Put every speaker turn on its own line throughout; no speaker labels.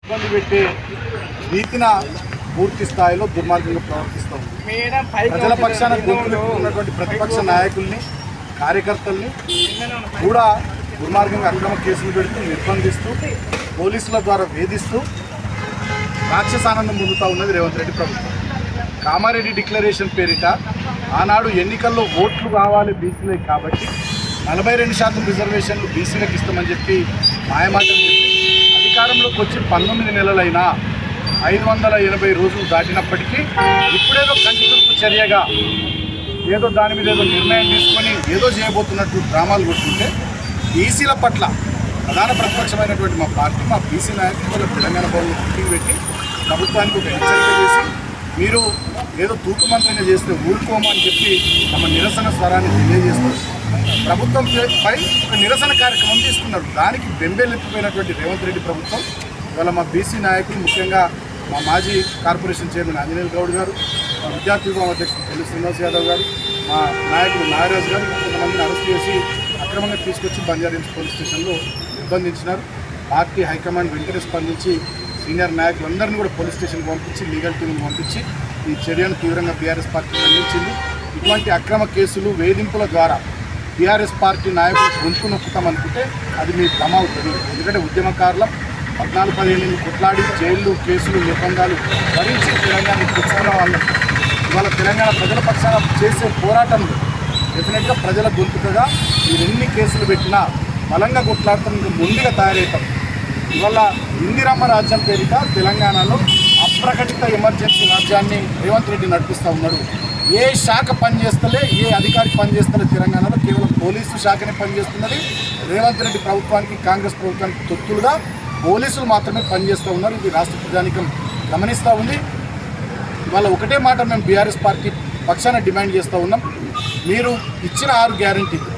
ఇబ్బంది పెట్టే రీతిన పూర్తి స్థాయిలో దుర్మార్గంగా ప్రవర్తిస్తాం. ప్రజల పక్షాన ఉన్నటువంటి ప్రతిపక్ష నాయకుల్ని, కార్యకర్తల్ని కూడా దుర్మార్గంగా అక్రమ కేసులు పెడుతూ నిర్బంధిస్తూ పోలీసుల ద్వారా వేధిస్తూ రాక్షసానందం పొందుతూ ఉన్నది రేవంత్ రెడ్డి ప్రభుత్వం. కామారెడ్డి డిక్లరేషన్ పేరిట ఆనాడు ఎన్నికల్లో ఓట్లు కావాలి బీసీలకు కాబట్టి 42% రిజర్వేషన్లు బీసీలకు ఇస్తామని చెప్పి మాయమాటలు చెప్పి అధికారంలోకి వచ్చి 19 నెలలైనా 580 రోజులు దాటినప్పటికీ ఇప్పుడేదో కంటితుడుపు చర్యగా ఏదో దాని మీద ఏదో నిర్ణయం తీసుకొని ఏదో చేయబోతున్నట్టు డ్రామాలు కొట్టుకుంటే బీసీల పట్ల ప్రధాన ప్రతిపక్షమైనటువంటి మా పార్టీ, మా బీసీ నాయకులు తెలంగాణ భవన్లో మీటింగ్ పెట్టి ప్రభుత్వానికి ఒక హెచ్చరిక చేసి మీరు ఏదో తూతుమంత్రంగా చేస్తే ఊరుకోమని చెప్పి తమ నిరసన స్వరాన్ని తెలియజేస్తూ ప్రభుత్వంపై ఒక నిరసన కార్యక్రమం తీసుకున్నారు. దానికి బెంబేలెత్తిపోయినటువంటి రేవంత్ రెడ్డి ప్రభుత్వం ఇవాళ మా బీసీ నాయకులు, ముఖ్యంగా మా మాజీ కార్పొరేషన్ చైర్మన్ ఆంజనేయులు గౌడ్ గారు, మా విద్యార్థి విభాగం అధ్యక్షుడు పెళ్లి శ్రీనివాస్ యాదవ్ గారు, మా నాయకుడు నాగరాజు గారు కొంతమందిని అరెస్ట్ చేసి అక్రమంగా తీసుకొచ్చి బంజారాహిల్స్ పోలీస్ స్టేషన్లో నిర్బంధించినారు. పార్టీ హైకమాండ్ వెంటనే స్పందించి సీనియర్ నాయకులందరినీ కూడా పోలీస్ స్టేషన్కి పంపించి లీగల్ టీంను పంపించి ఈ చర్యను తీవ్రంగా బీఆర్ఎస్ పార్టీ ఖండించింది. ఇటువంటి అక్రమ కేసులు, వేధింపుల ద్వారా బీఆర్ఎస్ పార్టీ నాయకులు గొంతు నొక్కుతామనుకుంటే అది మీ భ్రమ అవుతుంది. ఎందుకంటే ఉద్యమకారుల 14-15 కొట్లాడి జైళ్ళు, కేసులు, నిర్బంధాలు భరించి తెలంగాణ తెచ్చుకున్న వాళ్ళు ఇవాళ తెలంగాణ ప్రజల పక్షాన చేసే పోరాటంలో డెఫినెట్గా ప్రజల గొంతుకగా మీరు ఎన్ని కేసులు పెట్టినా బలంగా కొట్లాడతాం, ఇంకా మొండిగా తయారవుతాం. ఇవాళ ఇందిరమ్మ రాజ్యం పేరిట తెలంగాణలో అప్రకటిత ఎమర్జెన్సీ రాజ్యాన్ని రేవంత్ రెడ్డి నడిపిస్తూ ఉన్నాడు. ఏ శాఖ పనిచేస్తలే, ఏ అధికారి పనిచేస్తలే తెలంగాణలో, కేవలం పోలీసు శాఖనే పనిచేస్తున్నది. రేవంత్ రెడ్డి ప్రభుత్వానికి, కాంగ్రెస్ ప్రభుత్వానికి తొత్తులుగా పోలీసులు మాత్రమే పనిచేస్తూ ఉన్నారు. ఇది రాష్ట్ర ప్రజానికం గమనిస్తూ ఉంది. ఇవాళ ఒకటే మాట మేము బీఆర్ఎస్ పార్టీ పక్షాన డిమాండ్ చేస్తూ ఉన్నాం. మీరు ఇచ్చిన 6 గ్యారంటీలు,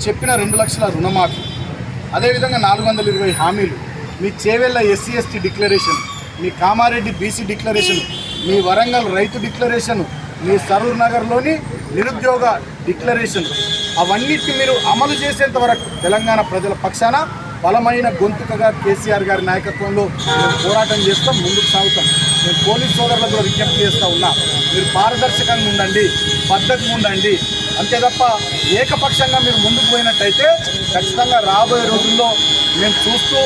చెప్పిన 2 లక్షల రుణమాఫీ, అదేవిధంగా 420 హామీలు, మీ చేవెళ్ళ ఎస్సీ ఎస్టీ డిక్లరేషన్, మీ కామారెడ్డి బీసీ డిక్లరేషన్, మీ వరంగల్ రైతు డిక్లరేషన్, మీ సరూర్ నగర్లోని నిరుద్యోగ డిక్లరేషన్, అవన్నిటిని మీరు అమలు చేసేంత వరకు తెలంగాణ ప్రజల పక్షాన బలమైన గొంతుకగా కేసీఆర్ గారి నాయకత్వంలో మేము పోరాటం చేస్తాం, ముందుకు సాగుతాం. నేను పోలీస్ సోదరులకు కూడా విజ్ఞప్తి చేస్తూ ఉన్నా, మీరు పారదర్శకంగా ఉండండి, పద్ధతిగా ఉండండి. అంతే తప్ప ఏకపక్షంగా మీరు ముందుకు పోయినట్టయితే ఖచ్చితంగా రాబోయే రోజుల్లో మేము చూస్తూ,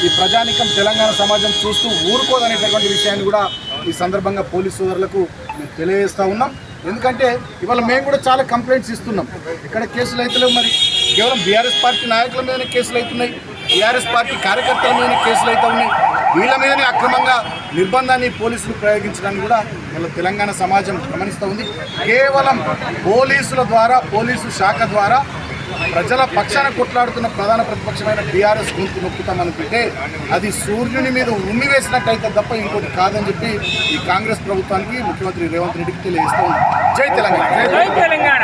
ఈ ప్రజానికం తెలంగాణ సమాజం చూస్తూ ఊరుకోదనేటటువంటి విషయాన్ని కూడా ఈ సందర్భంగా పోలీస్ సోదరులకు మేము తెలియజేస్తూ ఉన్నాం. ఎందుకంటే ఇవాళ మేము కూడా చాలా కంప్లైంట్స్ ఇస్తున్నాం, ఇక్కడ కేసులు అవుతలేవు. మరి కేవలం బీఆర్ఎస్ పార్టీ నాయకుల మీదనే కేసులు అవుతున్నాయి, బీఆర్ఎస్ పార్టీ కార్యకర్తల మీదనే కేసులు అవుతూ ఉన్నాయి. వీళ్ళ మీదనే అక్రమంగా నిర్బంధాన్ని పోలీసులు ప్రయోగించడానికి కూడా వీళ్ళ తెలంగాణ సమాజం గమనిస్తూ ఉంది. కేవలం పోలీసుల ద్వారా, పోలీసు శాఖ ద్వారా ప్రజల పక్షాన కొట్లాడుతున్న ప్రధాన ప్రతిపక్షమైన బీఆర్ఎస్ గొంతు నొక్కుతామనుకుంటే అది సూర్యుని మీద ఉమ్మి వేసినట్టయితే తప్ప ఇంకోటి కాదని చెప్పి ఈ కాంగ్రెస్ ప్రభుత్వానికి, ముఖ్యమంత్రి రేవంత్ రెడ్డికి తెలియజేస్తూ ఉంది. జై తెలంగాణ.